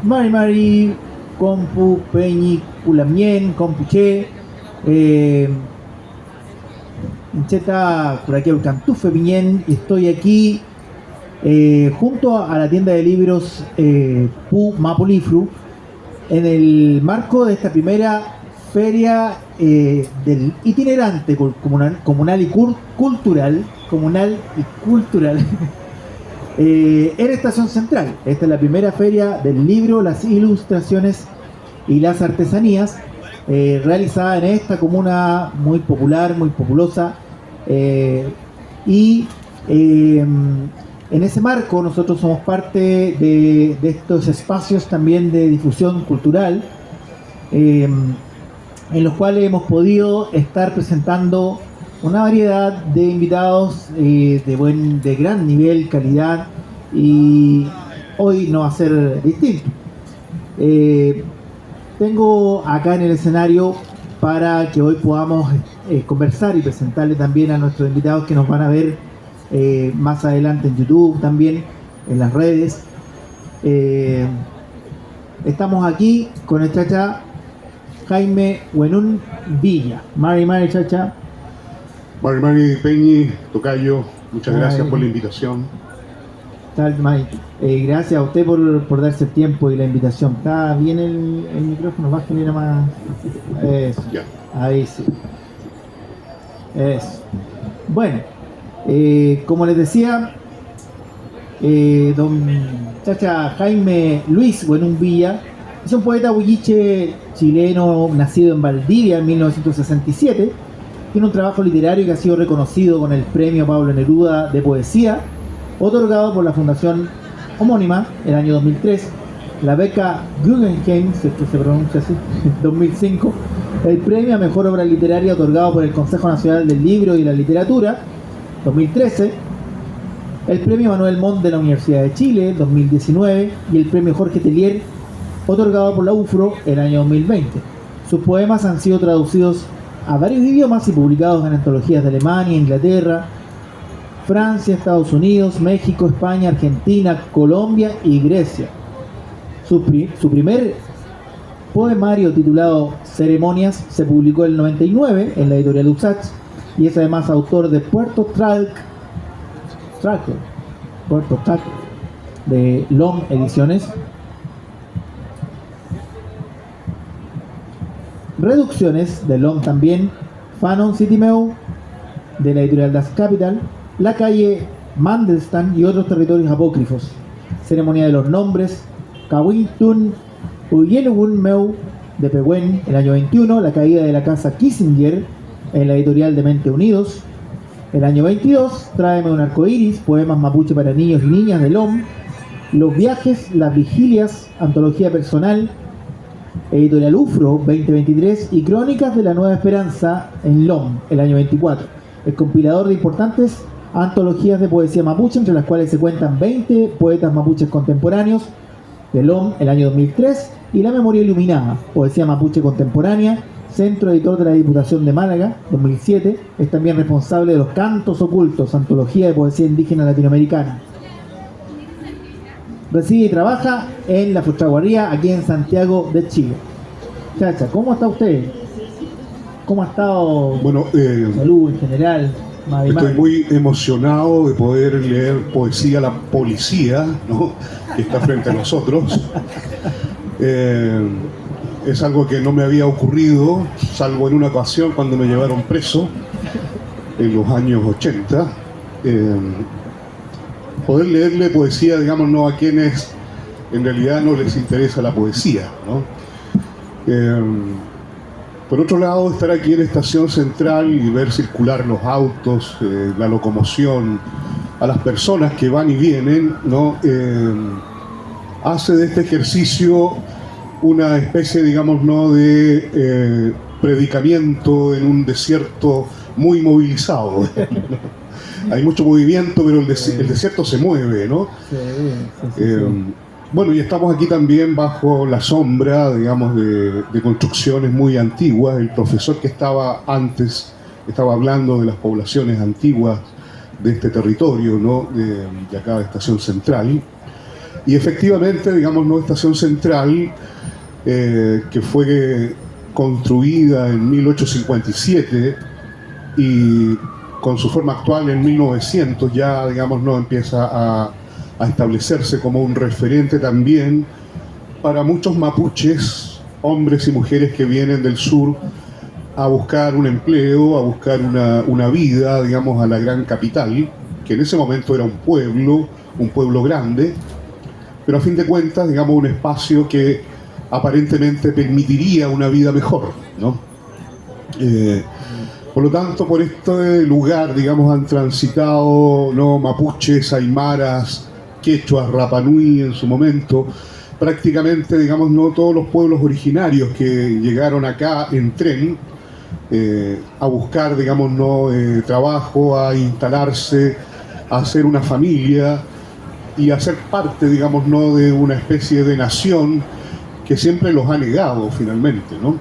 Mari Mari, Compu, Peñi, Culamien, Compuche, Incheta, Curaqueo, Cantufe, Piñén, y estoy aquí junto a la tienda de libros Pu Mapolifru, en el marco de esta primera feria del itinerante comunal y cultural, en Estación Central. Esta es la primera feria del libro, las ilustraciones y las artesanías, realizada en esta comuna muy popular, muy populosa, y en ese marco nosotros somos parte de estos espacios también de difusión cultural, en los cuales hemos podido estar presentando una variedad de invitados de gran nivel, calidad, y hoy no va a ser distinto. Tengo acá en el escenario para que hoy podamos conversar y presentarle también a nuestros invitados que nos van a ver más adelante en YouTube, también en las redes. Estamos aquí con el chacha Jaime Huenún Villa. Mari chacha. Mari Peñi, tocayo, muchas gracias por la invitación. Gracias a usted por darse el tiempo y la invitación. ¿Está bien el micrófono? ¿Va a generar más? Eso. Ya. Ahí sí. Eso. Bueno, como les decía, don chacha Jaime Luis Huenún Villa es un poeta huilliche chileno nacido en Valdivia en 1967. Tiene un trabajo literario que ha sido reconocido con el premio Pablo Neruda de poesía, otorgado por la fundación homónima el año 2003, la beca Guggenheim, si esto se pronuncia así, 2005, el premio a mejor obra literaria otorgado por el Consejo Nacional del Libro y la Literatura, 2013, el premio Manuel Montt de la Universidad de Chile, 2019, y el premio Jorge Tellier, otorgado por la UFRO el año 2020. Sus poemas han sido traducidos a varios idiomas y publicados en antologías de Alemania, Inglaterra, Francia, Estados Unidos, México, España, Argentina, Colombia y Grecia. Su primer poemario titulado Ceremonias se publicó en el 99 en la editorial Usach y es además autor de Puerto Track de LOM Ediciones, Reducciones de LOM también, Fanon Citimeu de la editorial Das Capital, La calle Mandelstam y otros territorios apócrifos, Ceremonia de los Nombres, Kawintun Uyenugun Meu de Pehuen el año 21, La caída de la casa Kissinger en la editorial de Mente Unidos, el año 22, Tráeme un arcoíris, poemas mapuche para niños y niñas de LOM, Los viajes, las vigilias, antología personal, editorial UFRO 2023 y Crónicas de la Nueva Esperanza en LOM el año 24. El compilador de importantes antologías de poesía mapuche, entre las cuales se cuentan 20 poetas mapuches contemporáneos de LOM el año 2003 y La Memoria Iluminada, poesía mapuche contemporánea, centro editor de la Diputación de Málaga 2007. Es también responsable de Los Cantos Ocultos, antología de poesía indígena latinoamericana. Reside y trabaja en la Fustraguarría, aquí en Santiago de Chile. Chacha, ¿cómo está usted? ¿Cómo ha estado? Bueno, salud en general. Estoy muy emocionado de poder leer poesía a la policía, ¿no?, que está frente a nosotros. Es algo que no me había ocurrido, salvo en una ocasión cuando me llevaron preso en los años 80. Poder leerle poesía, digamos, no a quienes en realidad no les interesa la poesía, ¿no? Por otro lado, estar aquí en Estación Central y ver circular los autos, la locomoción, a las personas que van y vienen, ¿no?, hace de este ejercicio una especie, digamos, ¿no?, de predicamento en un desierto muy movilizado, ¿no? Hay mucho movimiento, pero el desierto se mueve, ¿no? Sí. Bueno, y estamos aquí también bajo la sombra, digamos, de construcciones muy antiguas. El profesor que estaba antes estaba hablando de las poblaciones antiguas de este territorio, ¿no?, de acá de Estación Central. Y efectivamente, digamos, ¿no? Estación Central, que fue construida en 1857 y con su forma actual en 1900, ya, digamos, no empieza a establecerse como un referente también para muchos mapuches, hombres y mujeres que vienen del sur a buscar un empleo, a buscar una vida, digamos, a la gran capital, que en ese momento era un pueblo grande, pero a fin de cuentas, digamos, un espacio que aparentemente permitiría una vida mejor, ¿no? Por lo tanto, por este lugar, digamos, han transitado, ¿no?, mapuches, aymaras, quechuas, rapanui en su momento, prácticamente, digamos, no todos los pueblos originarios que llegaron acá en tren a buscar, digamos, no trabajo, a instalarse, a hacer una familia y a ser parte, digamos, no de una especie de nación que siempre los ha negado finalmente, ¿no?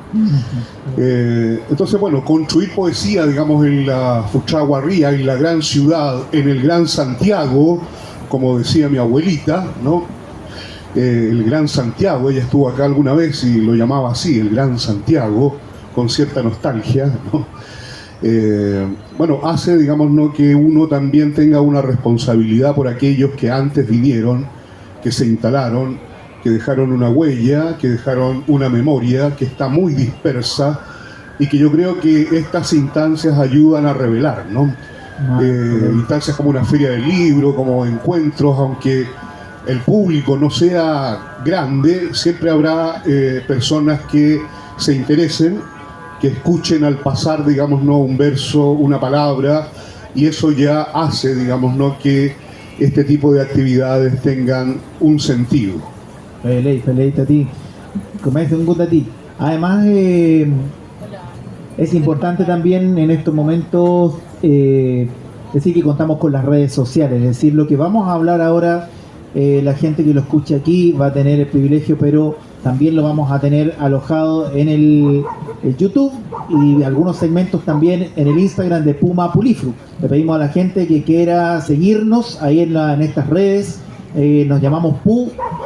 Entonces, bueno, construir poesía, digamos, en la Fuchaguarría, en la gran ciudad, en el Gran Santiago, como decía mi abuelita, ¿no? El Gran Santiago, ella estuvo acá alguna vez y lo llamaba así, el Gran Santiago, con cierta nostalgia, ¿no? Bueno, hace, digamos, ¿no?, que uno también tenga una responsabilidad por aquellos que antes vinieron, que se instalaron, que dejaron una huella, que dejaron una memoria que está muy dispersa y que yo creo que estas instancias ayudan a revelar, ¿no? Instancias como una feria del libro, como encuentros, aunque el público no sea grande, siempre habrá personas que se interesen, que escuchen al pasar, digamos, ¿no?, un verso, una palabra, y eso ya hace, digamos, ¿no?, que este tipo de actividades tengan un sentido. Feliz a ti. Comienza un gusto a ti. Además, es importante también en estos momentos decir que contamos con las redes sociales. Es decir, lo que vamos a hablar ahora, la gente que lo escuche aquí va a tener el privilegio, pero también lo vamos a tener alojado en el YouTube y algunos segmentos también en el Instagram de Puma Pulifru. Le pedimos a la gente que quiera seguirnos ahí en estas redes. Nos llamamos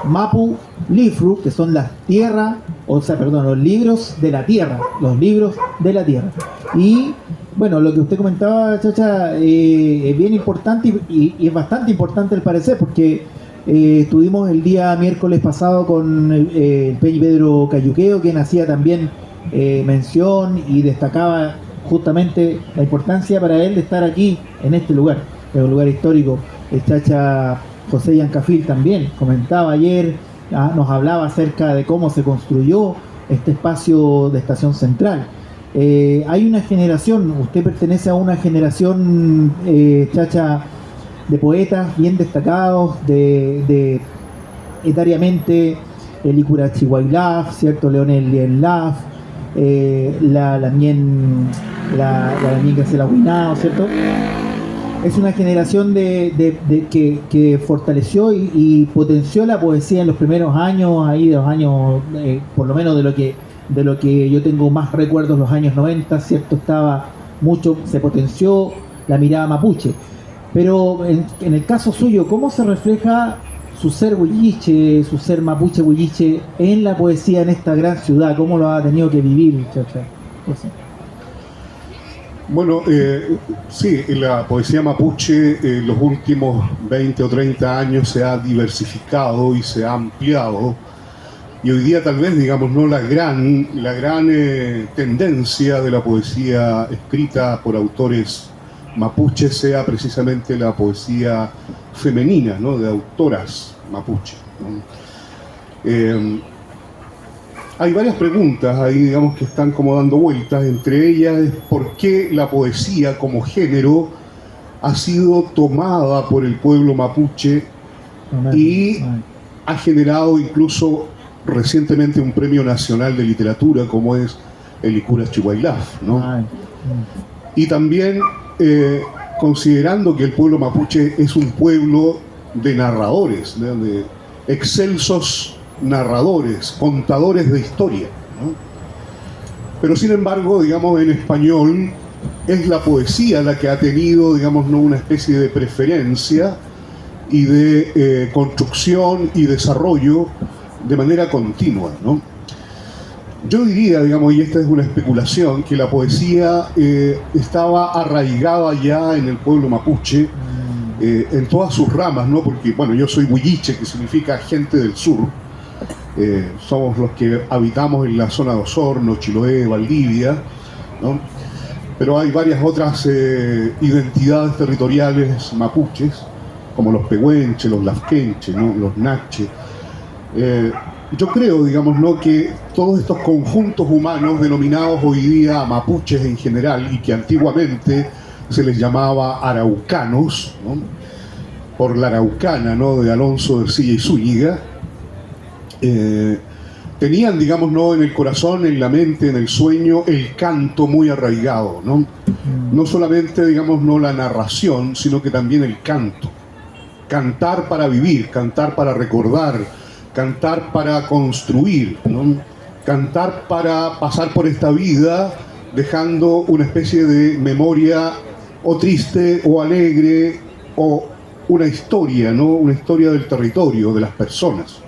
Mapu Lifru, que son las tierras, los libros de la tierra, los libros de la tierra. Y bueno, lo que usted comentaba, Chacha, es bien importante y es bastante importante al parecer, porque estuvimos el día miércoles pasado con el Peñi Pedro Cayuqueo, quien hacía también mención y destacaba justamente la importancia para él de estar aquí en este lugar, es un lugar histórico. El Chacha José Yancafil también comentaba ayer, nos hablaba acerca de cómo se construyó este espacio de Estación Central. Hay una generación, usted pertenece a una generación, Chacha, de poetas bien destacados, de etariamente el Icura Chihuailaf, ¿cierto? Leonel Lienlaf, la Lamien García Huinao, ¿cierto? Es una generación que fortaleció y potenció la poesía en los primeros años, ahí de los años, por lo menos de lo que yo tengo más recuerdos, los años 90, ¿cierto? Estaba mucho, se potenció la mirada mapuche. Pero en el caso suyo, ¿cómo se refleja su ser huilliche, su ser mapuche huilliche en la poesía en esta gran ciudad? ¿Cómo lo ha tenido que vivir, Chacha? Pues sí. Bueno, sí, la poesía mapuche en los últimos 20 o 30 años se ha diversificado y se ha ampliado. Y hoy día tal vez, digamos, no la gran tendencia de la poesía escrita por autores mapuches sea precisamente la poesía femenina, ¿no?, de autoras mapuche, ¿no? Hay varias preguntas ahí, digamos, que están como dando vueltas. Entre ellas es por qué la poesía como género ha sido tomada por el pueblo mapuche y ha generado incluso recientemente un premio nacional de literatura como es el Icura Chihuailaf, ¿no? Y también considerando que el pueblo mapuche es un pueblo de narradores, de excelsos narradores, contadores de historia, ¿no? Pero sin embargo, digamos, en español es la poesía la que ha tenido, digamos, ¿no?, una especie de preferencia y de construcción y desarrollo de manera continua, ¿no? Yo diría, digamos, y esta es una especulación, que la poesía estaba arraigada ya en el pueblo mapuche, en todas sus ramas, ¿no? Porque, bueno, yo soy huilliche, que significa gente del sur. Somos los que habitamos en la zona de Osorno, Chiloé, Valdivia, ¿no? Pero hay varias otras identidades territoriales mapuches, como los pehuenches, los lafkenches, ¿no? Los naches. Yo creo, digamos, ¿no?, que todos estos conjuntos humanos denominados hoy día mapuches en general y que antiguamente se les llamaba araucanos, ¿no?, por la araucana, ¿no?, de Alonso de Ercilla y Zúñiga, tenían, digamos, ¿no?, en el corazón, en la mente, en el sueño, el canto muy arraigado, ¿no? No solamente, digamos, no la narración, sino que también el canto. Cantar para vivir, cantar para recordar, cantar para construir, ¿no? Cantar para pasar por esta vida dejando una especie de memoria o triste o alegre o una historia, ¿no? Una historia del territorio, de las personas.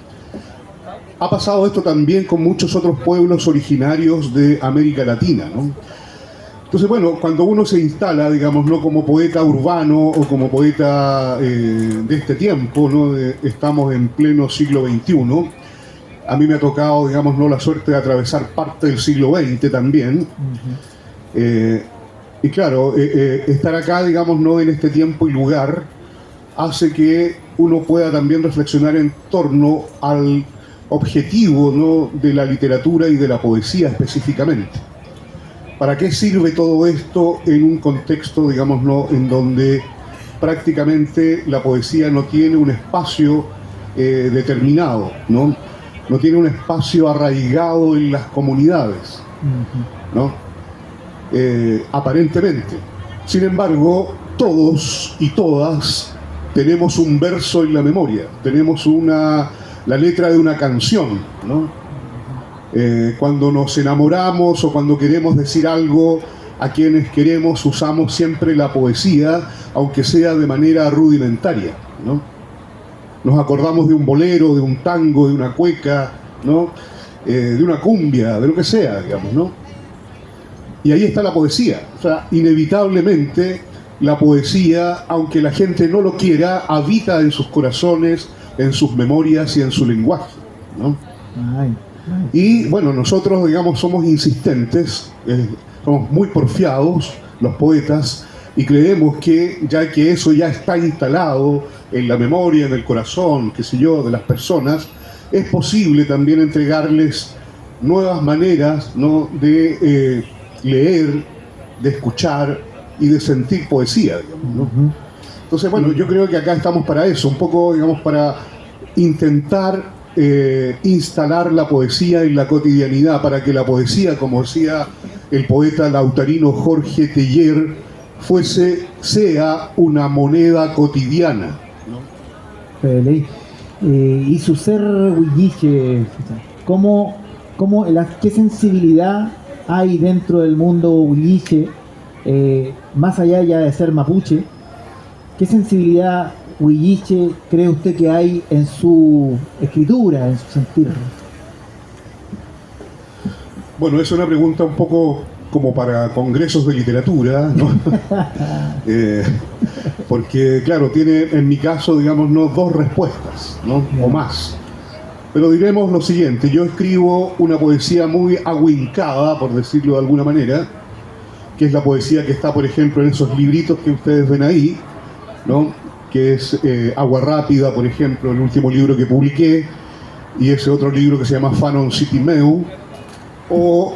Ha pasado esto también con muchos otros pueblos originarios de América Latina, ¿no? Entonces, bueno, cuando uno se instala, digamos, ¿no?, como poeta urbano o como poeta de este tiempo, ¿no?, estamos en pleno siglo XXI, a mí me ha tocado, digamos, ¿no?, la suerte de atravesar parte del siglo XX también. Y claro, estar acá, digamos, ¿no?, en este tiempo y lugar, hace que uno pueda también reflexionar en torno al objetivo, ¿no?, de la literatura y de la poesía específicamente. ¿Para qué sirve todo esto en un contexto, digamos, ¿no?, en donde prácticamente la poesía no tiene un espacio determinado, ¿no? No tiene un espacio arraigado en las comunidades, ¿no? Aparentemente. Sin embargo, todos y todas tenemos un verso en la memoria, tenemos la letra de una canción, ¿no? Cuando nos enamoramos o cuando queremos decir algo a quienes queremos, usamos siempre la poesía, aunque sea de manera rudimentaria, ¿no? Nos acordamos de un bolero, de un tango, de una cueca, ¿no?, de una cumbia, de lo que sea, digamos, ¿no? Y ahí está la poesía. O sea, inevitablemente la poesía, aunque la gente no lo quiera, habita en sus corazones, en sus memorias y en su lenguaje, ¿no? Y bueno, nosotros, digamos, somos insistentes, somos muy porfiados, los poetas, y creemos que ya que eso ya está instalado en la memoria, en el corazón, qué sé yo, de las personas, es posible también entregarles nuevas maneras, ¿no?, de leer, de escuchar y de sentir poesía, digamos, ¿no? Entonces, bueno, yo creo que acá estamos para eso, un poco, digamos, para intentar instalar la poesía en la cotidianidad, para que la poesía, como decía el poeta lautarino Jorge Teillier, sea una moneda cotidiana, ¿no? Y su ser huilliche, ¿qué sensibilidad hay dentro del mundo huilliche, más allá ya de ser mapuche? ¿Qué sensibilidad huilliche cree usted que hay en su escritura, en su sentir? Bueno, es una pregunta un poco como para congresos de literatura, ¿no? Porque, claro, tiene en mi caso, digamos, ¿no?, dos respuestas, ¿no?, o más. Pero diremos lo siguiente: yo escribo una poesía muy ahuincada, por decirlo de alguna manera, que es la poesía que está, por ejemplo, en esos libritos que ustedes ven ahí, ¿no?, que es Agua Rápida, por ejemplo, el último libro que publiqué, y ese otro libro que se llama Fanon City Meu, o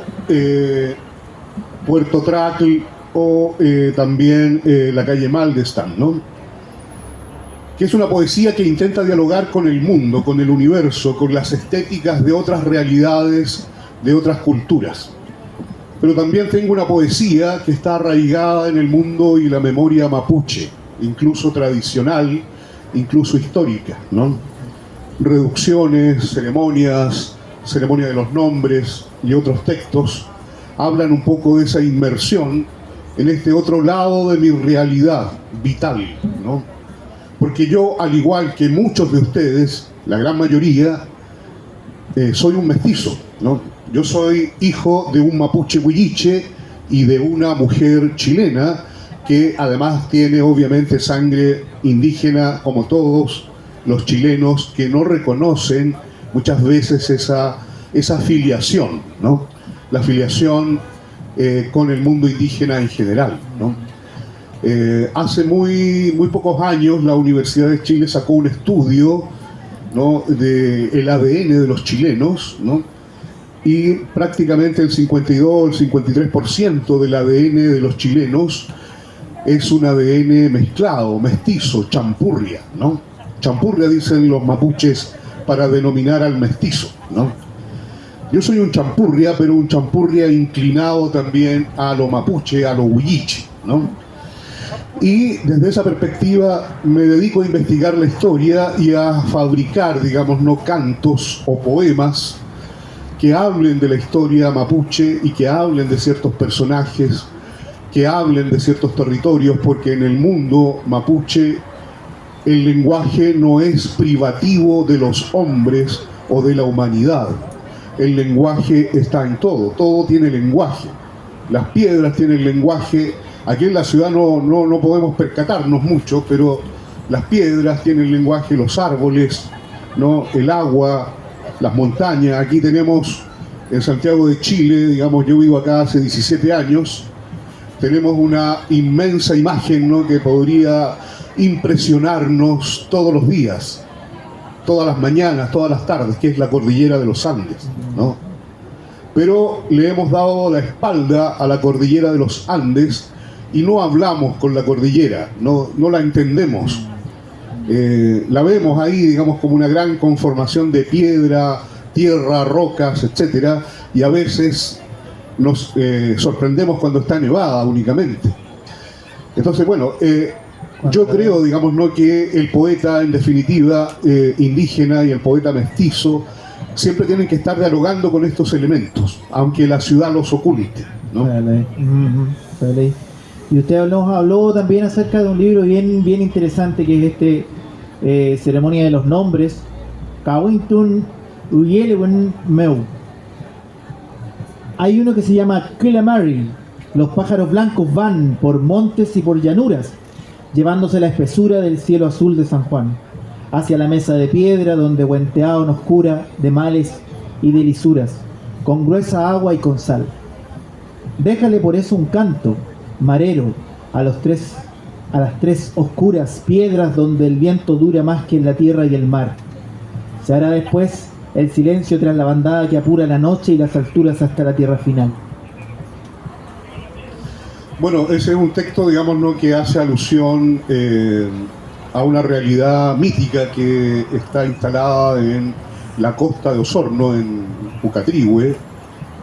Puerto Tracl, o también La calle Maldestán, ¿no?, que es una poesía que intenta dialogar con el mundo, con el universo, con las estéticas de otras realidades, de otras culturas. Pero también tengo una poesía que está arraigada en el mundo y la memoria mapuche, incluso tradicional, incluso histórica, ¿no? Reducciones, ceremonias, ceremonia de los nombres y otros textos hablan un poco de esa inmersión en este otro lado de mi realidad vital, ¿no? porque yo, al igual que muchos de ustedes, la gran mayoría, soy un mestizo, ¿no? Yo soy hijo de un mapuche huilliche y de una mujer chilena que además tiene obviamente sangre indígena, como todos los chilenos que no reconocen muchas veces esa filiación, ¿no? La filiación con el mundo indígena en general, ¿no? Hace muy pocos años la Universidad de Chile sacó un estudio, ¿no?, del ADN de los chilenos, ¿no? Y prácticamente el 52, el 53% del ADN de los chilenos es un ADN mezclado, mestizo, champurria, ¿no? Champurria dicen los mapuches para denominar al mestizo, ¿no? Yo soy un champurria, pero un champurria inclinado también a lo mapuche, a lo huilliche, ¿no? Y desde esa perspectiva me dedico a investigar la historia y a fabricar, digamos, no cantos o poemas que hablen de la historia mapuche y que hablen de ciertos personajes, que hablen de ciertos territorios, porque en el mundo mapuche el lenguaje no es privativo de los hombres o de la humanidad. El lenguaje está en todo, todo tiene lenguaje. Las piedras tienen lenguaje. Aquí en la ciudad no podemos percatarnos mucho, pero las piedras tienen lenguaje, los árboles, ¿no?, el agua, las montañas. Aquí tenemos en Santiago de Chile, digamos, yo vivo acá hace 17 años, tenemos una inmensa imagen, ¿no?, que podría impresionarnos todos los días, todas las mañanas, todas las tardes, que es la cordillera de los Andes, ¿no? Pero le hemos dado la espalda a la cordillera de los Andes y no hablamos con la cordillera, no la entendemos. La vemos ahí, digamos, como una gran conformación de piedra, tierra, rocas, etcétera, y a veces nos sorprendemos cuando está nevada únicamente. Entonces, bueno, yo creo, digamos, ¿no?, que el poeta, en definitiva, indígena, y el poeta mestizo siempre tienen que estar dialogando con estos elementos, aunque la ciudad los oculte, ¿no? Vale. Y usted nos habló también acerca de un libro bien interesante, que es Ceremonia de los Nombres, Kawintun Uyelewen Meu. Hay uno que se llama Kilamari. Los pájaros blancos van por montes y por llanuras, llevándose la espesura del cielo azul de San Juan, hacia la mesa de piedra donde Huenteao nos cura de males y de lisuras, con gruesa agua y con sal. Déjale por eso un canto, marero, a las tres oscuras piedras donde el viento dura más que en la tierra y el mar. Se hará después el silencio tras la bandada que apura la noche y las alturas hasta la tierra final. Bueno, ese es un texto, digamos, ¿no?, que hace alusión a una realidad mítica que está instalada en la costa de Osorno, en Pucatrihue,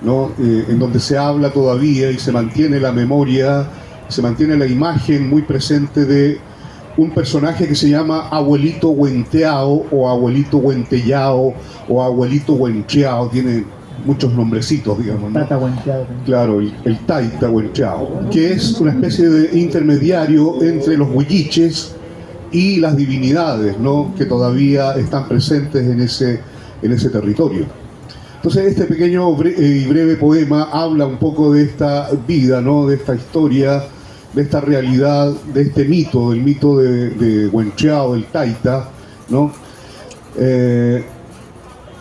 ¿no?, en donde se habla todavía y se mantiene la memoria, se mantiene la imagen muy presente de un personaje que se llama Abuelito Huenteao o Abuelito Huentellao o Abuelito Huencheao, tiene muchos nombrecitos, digamos, ¿no? Tata Huenteao. Claro, el Taita Huencheao, que es una especie de intermediario entre los huilliches y las divinidades, ¿no?, que todavía están presentes en ese territorio. Entonces este pequeño y breve poema habla un poco de esta vida, ¿no?, de esta historia, de esta realidad, de este mito, el mito de Huencheao, del Taita, ¿no?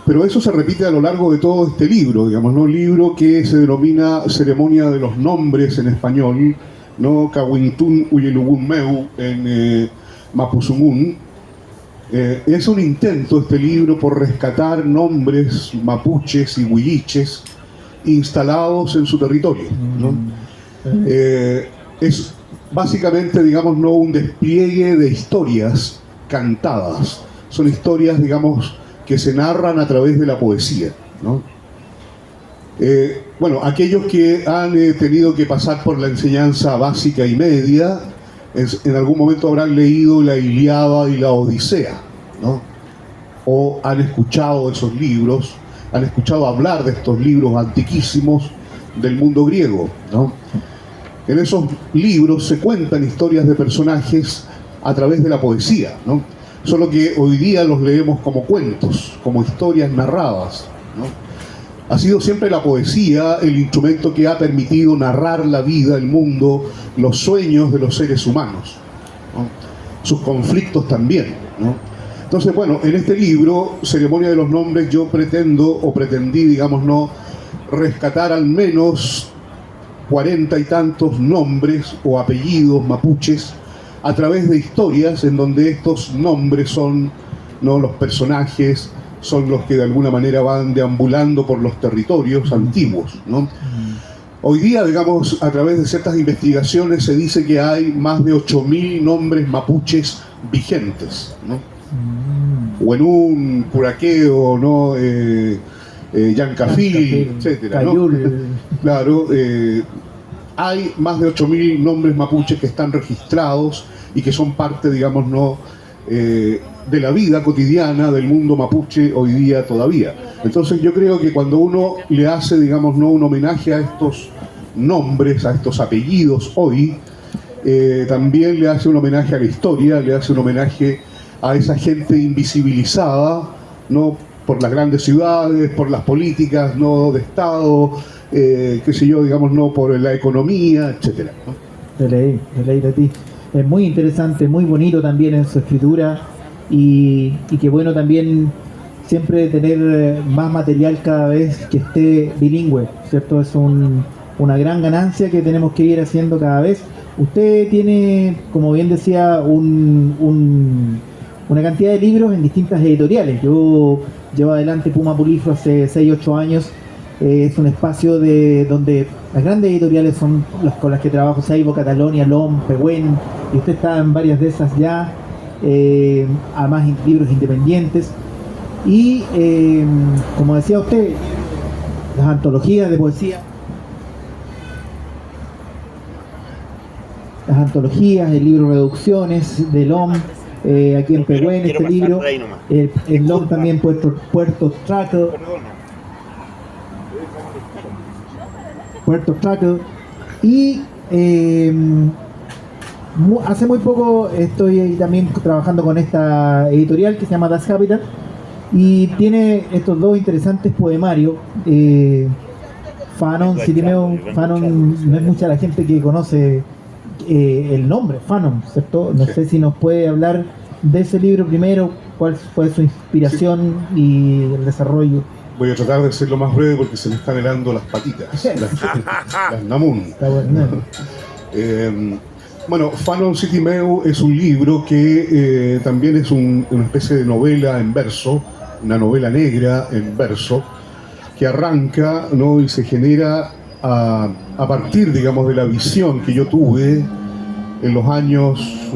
Pero eso se repite a lo largo de todo este libro, digamos, ¿no? Un libro que se denomina Ceremonia de los Nombres en español, ¿no? Kawintun Uyelubun Meu en Mapuzungún. Es un intento este libro por rescatar nombres mapuches y huilliches instalados en su territorio, ¿no? Es básicamente, digamos, no un despliegue de historias cantadas, son historias, digamos, que se narran a través de la poesía, ¿no? Bueno, aquellos que han tenido que pasar por la enseñanza básica y media, en algún momento habrán leído la Ilíada y la Odisea, ¿no? O han escuchado esos libros, han escuchado hablar de estos libros antiquísimos del mundo griego, ¿no? En esos libros se cuentan historias de personajes a través de la poesía, ¿no? Solo que hoy día los leemos como cuentos, como historias narradas, ¿no? Ha sido siempre la poesía el instrumento que ha permitido narrar la vida, el mundo, los sueños de los seres humanos, ¿no? Sus conflictos también, ¿no? Entonces, bueno, en este libro, Ceremonia de los Nombres, yo pretendí, digamos, no rescatar al menos 40 y tantos nombres o apellidos mapuches a través de historias en donde estos nombres son, ¿no?, los personajes, son los que de alguna manera van deambulando por los territorios antiguos, ¿no? Hoy día, digamos, a través de ciertas investigaciones se dice que hay más de 8.000 nombres mapuches vigentes, ¿no? O en un Curaqueo, ¿no? Yancafil, etcétera, ¿no? Claro, hay más de 8.000 nombres mapuches que están registrados y que son parte, digamos, ¿no?, de la vida cotidiana del mundo mapuche hoy día todavía. Entonces yo creo que cuando uno le hace, digamos, ¿no?, un homenaje a estos nombres, a estos apellidos hoy, también le hace un homenaje a la historia, le hace un homenaje a esa gente invisibilizada, ¿no?, por las grandes ciudades, por las políticas, ¿no?, de Estado, qué sé yo, digamos, ¿no?, por la economía, etcétera, ¿no? De ley de ti. Es muy interesante, muy bonito también en su escritura y qué bueno también siempre tener más material cada vez que esté bilingüe, ¿cierto? Es una gran ganancia que tenemos que ir haciendo cada vez. Usted tiene, como bien decía, una cantidad de libros en distintas editoriales. Yo llevo adelante Puma Polifro hace 6-8 años. Es un espacio donde las grandes editoriales son las con las que trabajo: Saibo, Catalonia, LOM, Pehuen, y usted está en varias de esas ya, además libros independientes. Y como decía usted, las antologías de poesía, el libro Reducciones de LOM, aquí en Pehuen, este libro, el LOM también, Puerto Trackle. Y hace muy poco estoy también trabajando con esta editorial que se llama Das Capital y tiene estos dos interesantes poemarios. Fanon, Cirimeo, Fanon, no es mucha la gente que conoce el nombre, Fanon, ¿cierto? No sé si nos puede hablar de ese libro primero, cuál fue su inspiración y el desarrollo. Voy a tratar de ser lo más breve porque se me están helando las patitas, las Namun. Está bueno. Bueno, Fanon Cirimeo es un libro que también es una especie de novela en verso, una novela negra en verso, que arranca, ¿no?, y se genera a partir, digamos, de la visión que yo tuve en los años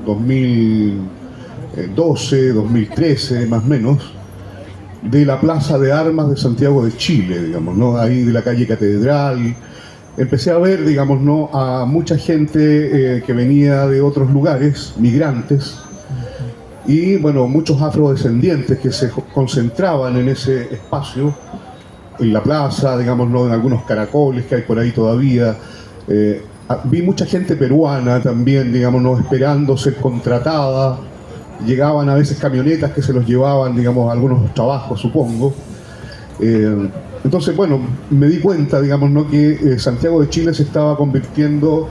2012, 2013, más o menos, de la Plaza de Armas de Santiago de Chile, digamos, ¿no?, ahí de la calle Catedral. Empecé a ver, digamos, ¿no?, a mucha gente que venía de otros lugares, migrantes, y bueno, muchos afrodescendientes que se concentraban en ese espacio, en la plaza, digamos, ¿no?, en algunos caracoles que hay por ahí todavía. Vi mucha gente peruana también, digamos, ¿no?, esperando ser contratada. Llegaban a veces camionetas que se los llevaban, digamos, a algunos trabajos, supongo. Entonces, bueno, me di cuenta, digamos, ¿no?, que Santiago de Chile se estaba convirtiendo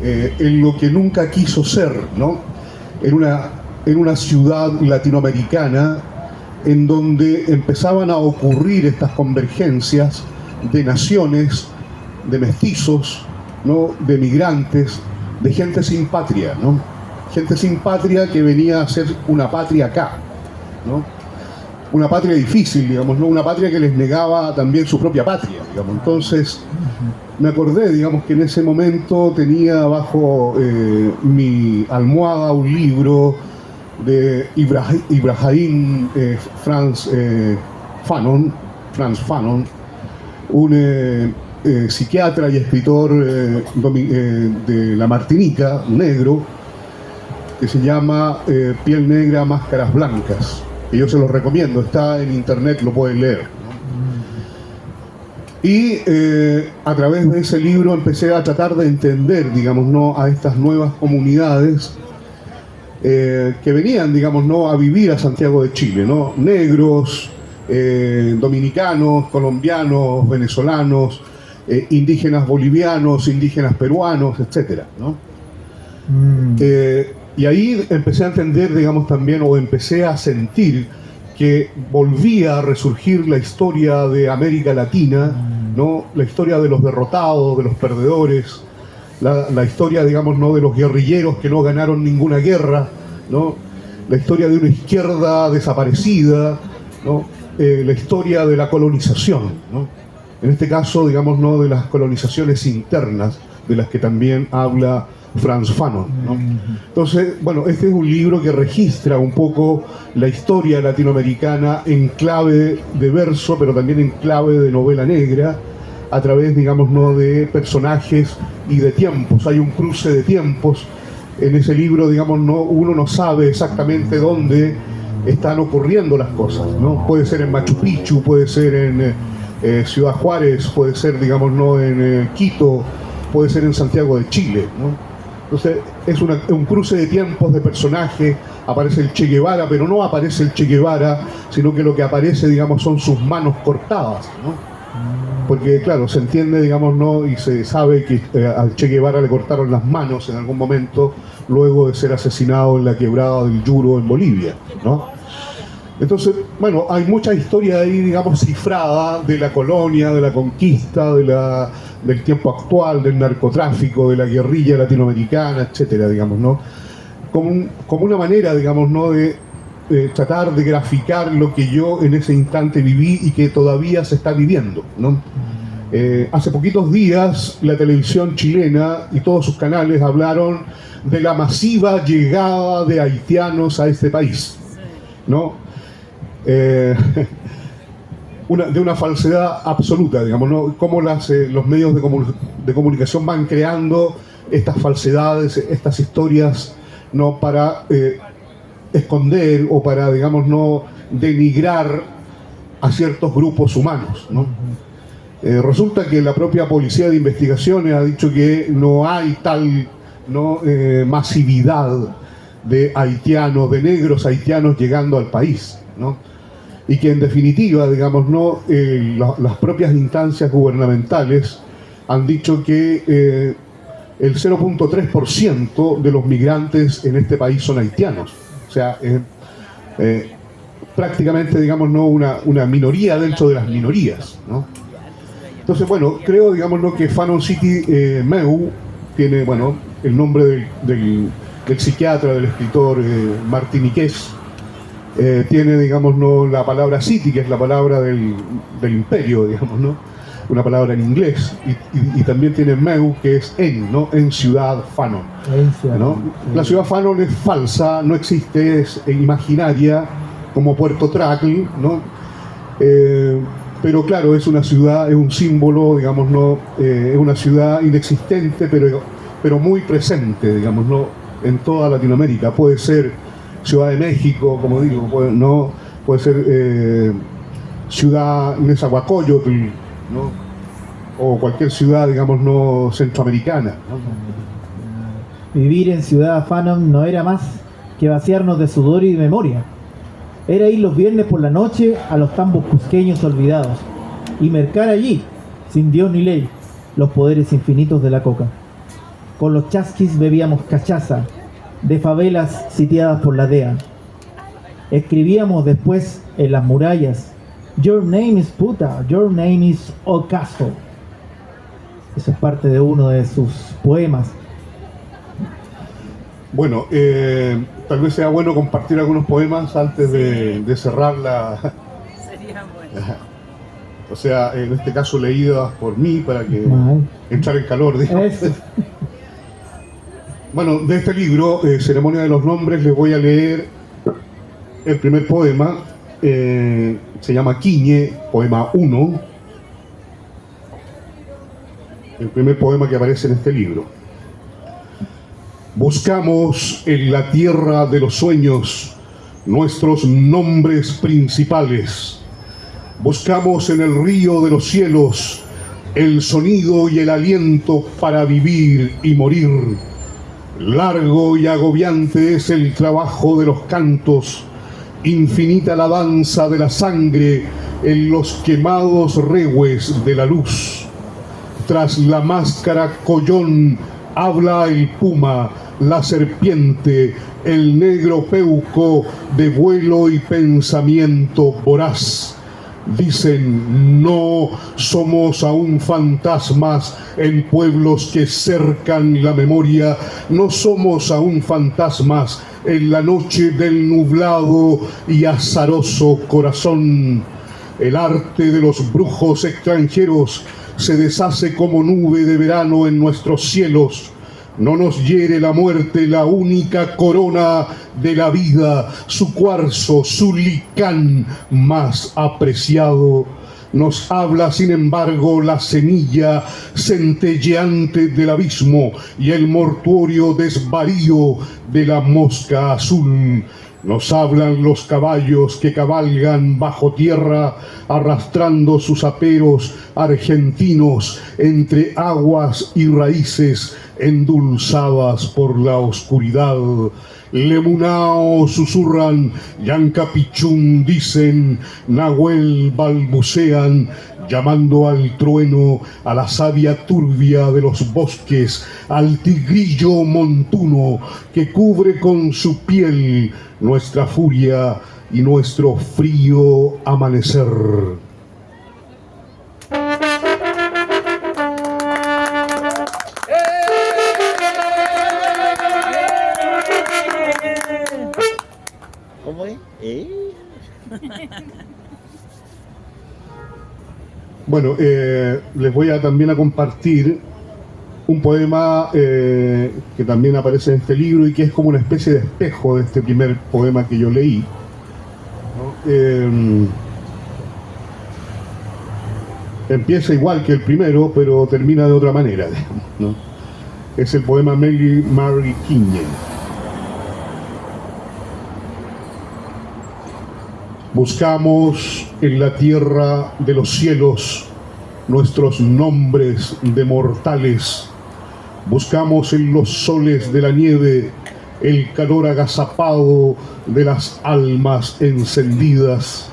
en lo que nunca quiso ser, ¿no?, en una ciudad latinoamericana en donde empezaban a ocurrir estas convergencias de naciones, de mestizos, ¿no?, de migrantes, de gente sin patria, ¿no? Gente sin patria que venía a hacer una patria acá, ¿no? Una patria difícil, digamos, ¿no? Una patria que les negaba también su propia patria, digamos. Entonces, me acordé, digamos, que en ese momento tenía bajo mi almohada un libro de Ibrahim Franz Fanon, un psiquiatra y escritor de la Martinica, negro, que se llama Piel Negra, Máscaras Blancas. Y yo se los recomiendo, está en internet, lo pueden leer, ¿no? Y a través de ese libro empecé a tratar de entender, digamos, ¿no?, a estas nuevas comunidades que venían, digamos, ¿no?, a vivir a Santiago de Chile, ¿no? Negros, dominicanos, colombianos, venezolanos, indígenas bolivianos, indígenas peruanos, etcétera, ¿no? Y ahí empecé a entender, digamos, también, o empecé a sentir que volvía a resurgir la historia de América Latina, ¿no? La historia de los derrotados, de los perdedores, la historia, digamos, ¿no?, de los guerrilleros que no ganaron ninguna guerra, ¿no? La historia de una izquierda desaparecida, ¿no? La historia de la colonización, ¿no? En este caso, digamos, ¿no?, de las colonizaciones internas, de las que también habla Frantz Fanon, ¿no? Entonces, bueno, este es un libro que registra un poco la historia latinoamericana en clave de verso, pero también en clave de novela negra, a través, digamos, ¿no?, de personajes y de tiempos. Hay un cruce de tiempos. En ese libro, digamos, ¿no?, uno no sabe exactamente dónde están ocurriendo las cosas, ¿no? Puede ser en Machu Picchu, puede ser en Ciudad Juárez, puede ser, digamos, ¿no?, en Quito, puede ser en Santiago de Chile, ¿no? Entonces es un cruce de tiempos, de personajes. Aparece el Che Guevara, pero no aparece el Che Guevara, sino que lo que aparece, digamos, son sus manos cortadas, ¿no? Porque, claro, se entiende, digamos, ¿no?, y se sabe que al Che Guevara le cortaron las manos en algún momento, luego de ser asesinado en la quebrada del Yuro en Bolivia, ¿no? Entonces, bueno, hay mucha historia ahí, digamos, cifrada de la colonia, de la conquista, del tiempo actual, del narcotráfico, de la guerrilla latinoamericana, etcétera, digamos, ¿no? Como una manera, digamos, ¿no?, de tratar de graficar lo que yo en ese instante viví y que todavía se está viviendo, ¿no? Hace poquitos días la televisión chilena y todos sus canales hablaron de la masiva llegada de haitianos a este país, ¿no? De una falsedad absoluta, digamos, ¿no? Cómo los medios de comunicación van creando estas falsedades, estas historias, ¿no?, para esconder o para, digamos, no denigrar a ciertos grupos humanos, ¿no? Resulta que la propia Policía de Investigaciones ha dicho que no hay tal, ¿no?, masividad de haitianos, de negros haitianos llegando al país, ¿no? Y que en definitiva, digamos, ¿no?, las propias instancias gubernamentales han dicho que el 0.3% de los migrantes en este país son haitianos. O sea, prácticamente, digamos, ¿no?, una minoría dentro de las minorías, ¿no? Entonces, bueno, creo, digamos, ¿no?, que Fanon City Meu tiene, bueno, el nombre del psiquiatra, del escritor martiniqués. Tiene, digamos, ¿no?, la palabra city, que es la palabra del imperio, digamos, ¿no?, una palabra en inglés, y también tiene Meu, que es ¿no?, en ciudad Fanon, ¿no? La ciudad Fanon es falsa, no existe, es imaginaria, como Puerto Trackle, ¿no? Pero claro, es una ciudad, es un símbolo, digamos, ¿no?, es una ciudad inexistente, pero muy presente, digamos, ¿no?, en toda Latinoamérica. Puede ser Ciudad de México, como digo, puede ser ciudad Nezahualcóyotl, ¿no?, o cualquier ciudad, digamos, no centroamericana, ¿no? Vivir en Ciudad Fanon no era más que vaciarnos de sudor y de memoria. Era ir los viernes por la noche a los tambos cusqueños olvidados y mercar allí, sin Dios ni ley, los poderes infinitos de la coca. Con los chasquis bebíamos cachaza de favelas sitiadas por la DEA. Escribíamos después en las murallas: "Your name is puta, your name is ocaso". Eso es parte de uno de sus poemas. Bueno, tal vez sea bueno compartir algunos poemas antes de cerrar la... Sería bueno. O sea, en este caso leídas por mí para que entrar en calor, digamos. Bueno, de este libro, Ceremonia de los Nombres, les voy a leer el primer poema. Se llama Quiñe, poema 1. El primer poema que aparece en este libro. Buscamos en la tierra de los sueños nuestros nombres principales. Buscamos en el río de los cielos el sonido y el aliento para vivir y morir. Largo y agobiante es el trabajo de los cantos, infinita la danza de la sangre en los quemados regues de la luz. Tras la máscara collón habla el puma, la serpiente, el negro peuco de vuelo y pensamiento voraz. Dicen, no somos aún fantasmas en pueblos que cercan la memoria, no somos aún fantasmas en la noche del nublado y azaroso corazón. El arte de los brujos extranjeros se deshace como nube de verano en nuestros cielos. No nos hiere la muerte, la única corona de la vida, su cuarzo, su licán más apreciado. Nos habla, sin embargo, la semilla centelleante del abismo y el mortuorio desvarío de la mosca azul. Nos hablan los caballos que cabalgan bajo tierra, arrastrando sus aperos argentinos entre aguas y raíces endulzadas por la oscuridad. Lemunao susurran, Yancapichún dicen, Nahuel balbucean, llamando al trueno, a la savia turbia de los bosques, al tigrillo montuno que cubre con su piel nuestra furia y nuestro frío amanecer. ¿Cómo es? Bueno, les voy también a compartir un poema que también aparece en este libro y que es como una especie de espejo de este primer poema que yo leí, ¿no? Empieza igual que el primero, pero termina de otra manera, ¿no? Es el poema Mary Kinye. Buscamos en la tierra de los cielos nuestros nombres de mortales. Buscamos en los soles de la nieve el calor agazapado de las almas encendidas.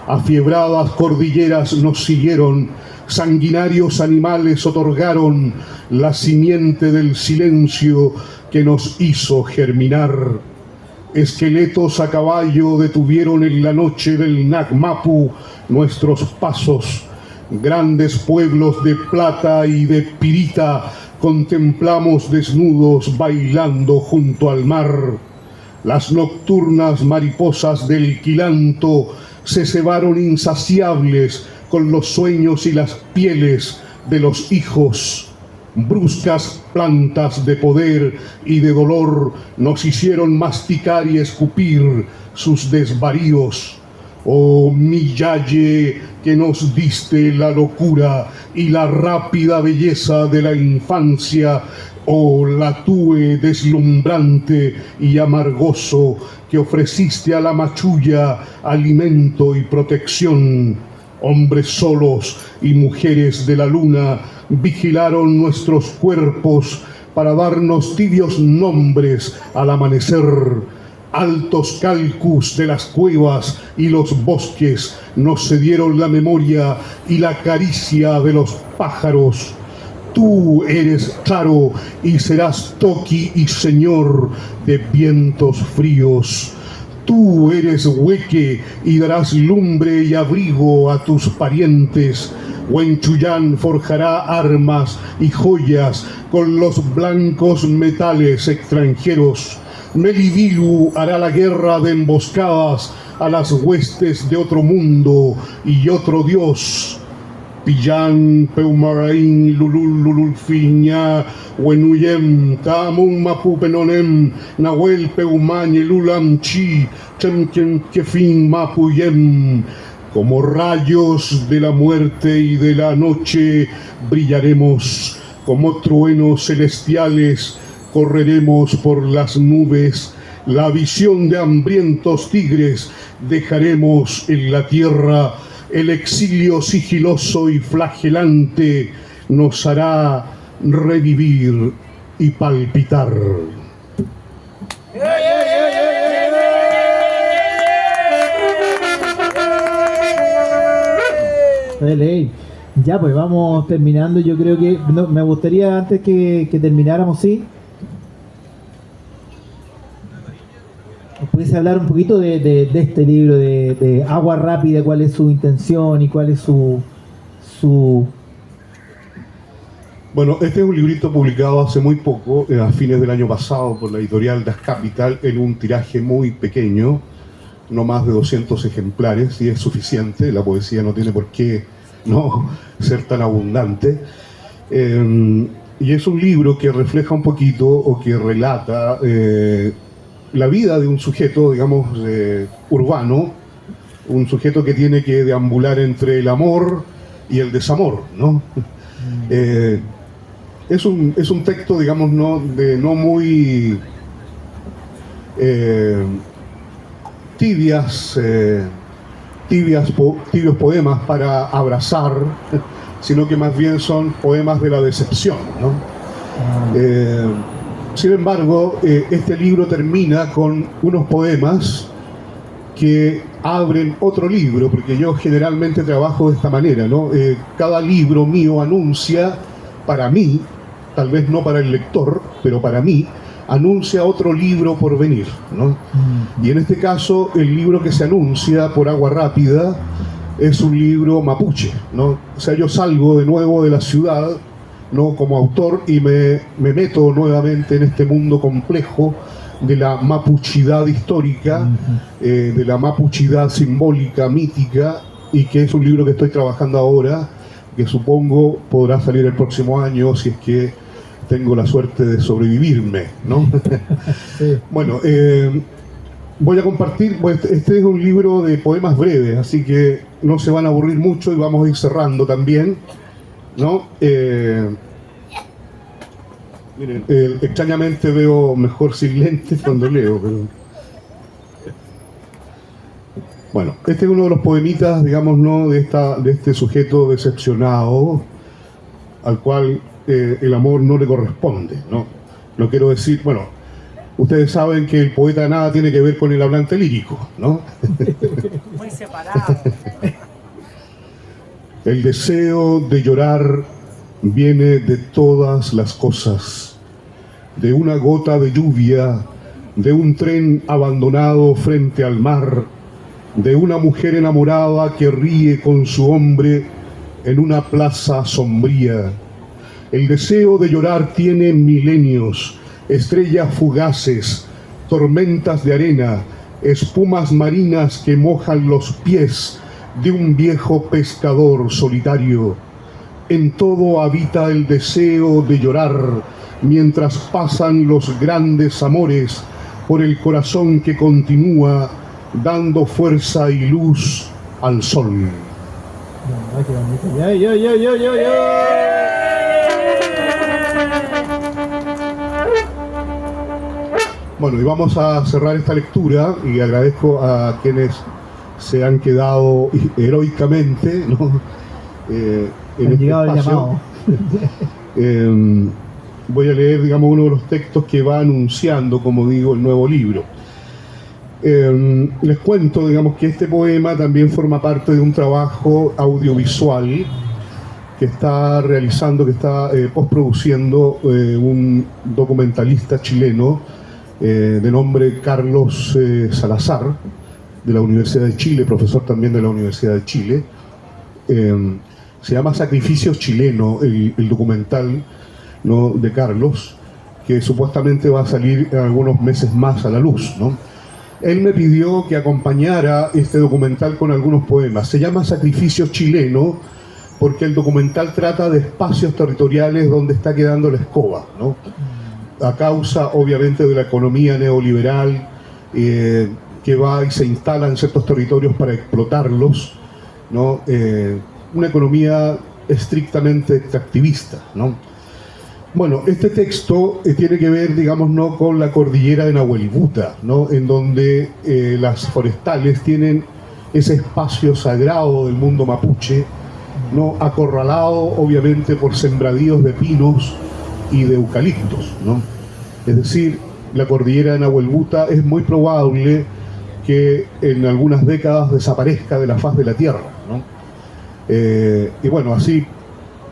Afiebradas cordilleras nos siguieron, sanguinarios animales otorgaron la simiente del silencio que nos hizo germinar. Esqueletos a caballo detuvieron en la noche del Nagmapu nuestros pasos. Grandes pueblos de plata y de pirita contemplamos desnudos bailando junto al mar. Las nocturnas mariposas del Quilanto se cebaron insaciables con los sueños y las pieles de los hijos. Bruscas plantas de poder y de dolor nos hicieron masticar y escupir sus desvaríos. Oh Miyaye, que nos diste la locura y la rápida belleza de la infancia, oh Latúe deslumbrante y amargoso, que ofreciste a la machulla alimento y protección. Hombres solos y mujeres de la luna vigilaron nuestros cuerpos para darnos tibios nombres al amanecer. Altos calcus de las cuevas y los bosques nos cedieron la memoria y la caricia de los pájaros. Tú eres Charo y serás Toki y señor de vientos fríos. Tú eres Hueque y darás lumbre y abrigo a tus parientes. Huenchuyán forjará armas y joyas con los blancos metales extranjeros. Melidilu hará la guerra de emboscadas a las huestes de otro mundo y otro dios. Pillán, Peumaraín, Lulul, Lululfiña, Wenuyem, Tamun, Mapupenonem, Nahuel, Peumañe, Lulam, Chi, Chemken, Kefin, Mapuyem. Como rayos de la muerte y de la noche brillaremos, como truenos celestiales correremos por las nubes. La visión de hambrientos tigres dejaremos en la tierra. El exilio sigiloso y flagelante nos hará revivir y palpitar. De ley. Ya, pues vamos terminando. Yo creo que me gustaría, antes que termináramos, sí, pudiese hablar un poquito de este libro, de Agua Rápida, cuál es su intención y cuál es su... Bueno, este es un librito publicado hace muy poco, a fines del año pasado, por la editorial Das Capital, en un tiraje muy pequeño, no más de 200 ejemplares, y es suficiente. La poesía no tiene por qué no ser tan abundante. Y es un libro que refleja un poquito, o que relata la vida de un sujeto, digamos, urbano, un sujeto que tiene que deambular entre el amor y el desamor, ¿no? Es un texto, digamos, no muy tibios poemas para abrazar, sino que más bien son poemas de la decepción, ¿no? Sin embargo, este libro termina con unos poemas que abren otro libro, porque yo generalmente trabajo de esta manera, ¿no? Cada libro mío anuncia, para mí, tal vez no para el lector, pero para mí, anuncia otro libro por venir, ¿no? Y en este caso, el libro que se anuncia por Agua Rápida es un libro mapuche, ¿no? O sea, yo salgo de nuevo de la ciudad, ¿no?, como autor, y me meto nuevamente en este mundo complejo de la mapuchidad histórica, de la mapuchidad simbólica, mítica, y que es un libro que estoy trabajando ahora, que supongo podrá salir el próximo año, si es que tengo la suerte de sobrevivirme, ¿no? Sí. Bueno, voy a compartir, pues este es un libro de poemas breves, así que no se van a aburrir mucho y vamos a ir cerrando también, ¿no? Miren, extrañamente veo mejor sin lentes cuando leo, pero... Bueno, este es uno de los poemitas, digamos, ¿no?, de este sujeto decepcionado, al cual el amor no le corresponde, ¿no? No quiero decir, bueno, ustedes saben que el poeta nada tiene que ver con el hablante lírico, ¿no? Muy separado. El deseo de llorar viene de todas las cosas, de una gota de lluvia, de un tren abandonado frente al mar, de una mujer enamorada que ríe con su hombre en una plaza sombría. El deseo de llorar tiene milenios, estrellas fugaces, tormentas de arena, espumas marinas que mojan los pies de un viejo pescador solitario. En todo habita el deseo de llorar, mientras pasan los grandes amores por el corazón que continúa dando fuerza y luz al sol. Bueno, y vamos a cerrar esta lectura, y agradezco a quienes se han quedado heroicamente, ¿no?, en este espacio. Voy a leer, digamos, uno de los textos que va anunciando, como digo, el nuevo libro. Les cuento, digamos, que este poema también forma parte de un trabajo audiovisual que está realizando, que está postproduciendo un documentalista chileno de nombre Carlos Salazar, de la Universidad de Chile, profesor también de la Universidad de Chile. Se llama Sacrificios Chilenos, el documental, ¿no?, de Carlos, que supuestamente va a salir en algunos meses más a la luz, ¿no? Él me pidió que acompañara este documental con algunos poemas. Se llama Sacrificios Chilenos porque el documental trata de espacios territoriales donde está quedando la escoba, ¿no?, a causa, obviamente, de la economía neoliberal que va y se instala en ciertos territorios para explotarlos, ¿no? Una economía estrictamente extractivista, ¿no? Bueno, este texto tiene que ver, digamos, ¿no?, con la cordillera de Nahuelbuta, ¿no?, en donde las forestales tienen ese espacio sagrado del mundo mapuche, ¿no?, acorralado, obviamente, por sembradíos de pinos y de eucaliptos, ¿no? Es decir, la cordillera de Nahuelbuta es muy probable que en algunas décadas desaparezca de la faz de la tierra, ¿no? Y bueno, así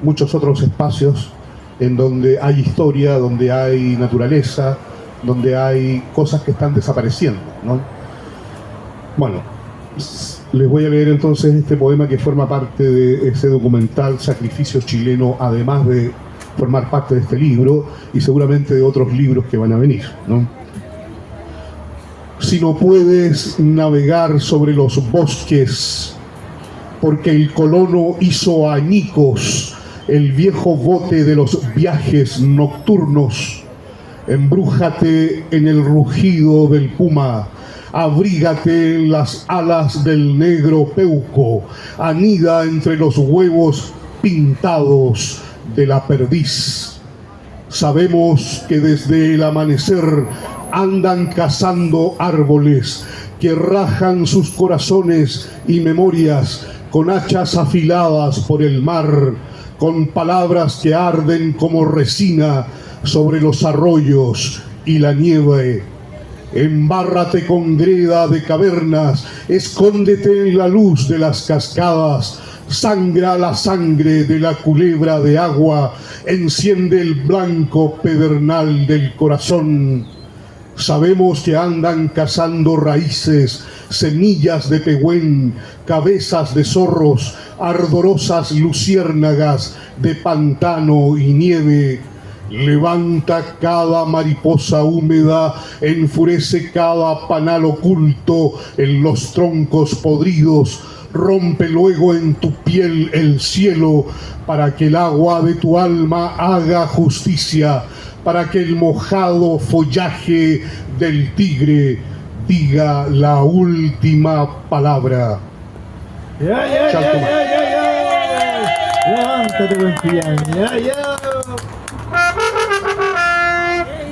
muchos otros espacios en donde hay historia, donde hay naturaleza, donde hay cosas que están desapareciendo, ¿no? Bueno, les voy a leer entonces este poema que forma parte de ese documental Sacrificio Chileno, además de formar parte de este libro y seguramente de otros libros que van a venir, ¿no? Si no puedes navegar sobre los bosques, porque el colono hizo añicos el viejo bote de los viajes nocturnos, embrújate en el rugido del puma, abrígate en las alas del negro peuco, anida entre los huevos pintados de la perdiz. Sabemos que desde el amanecer andan cazando árboles que rajan sus corazones y memorias con hachas afiladas por el mar, con palabras que arden como resina sobre los arroyos y la nieve. Embárrate con greda de cavernas, escóndete en la luz de las cascadas, sangra la sangre de la culebra de agua, enciende el blanco pedernal del corazón. Sabemos que andan cazando raíces, semillas de pehuen, cabezas de zorros, ardorosas luciérnagas de pantano y nieve. Levanta cada mariposa húmeda, enfurece cada panal oculto en los troncos podridos, rompe luego en tu piel el cielo para que el agua de tu alma haga justicia, para que el mojado follaje del tigre diga la última palabra. Levántate, buen pillán.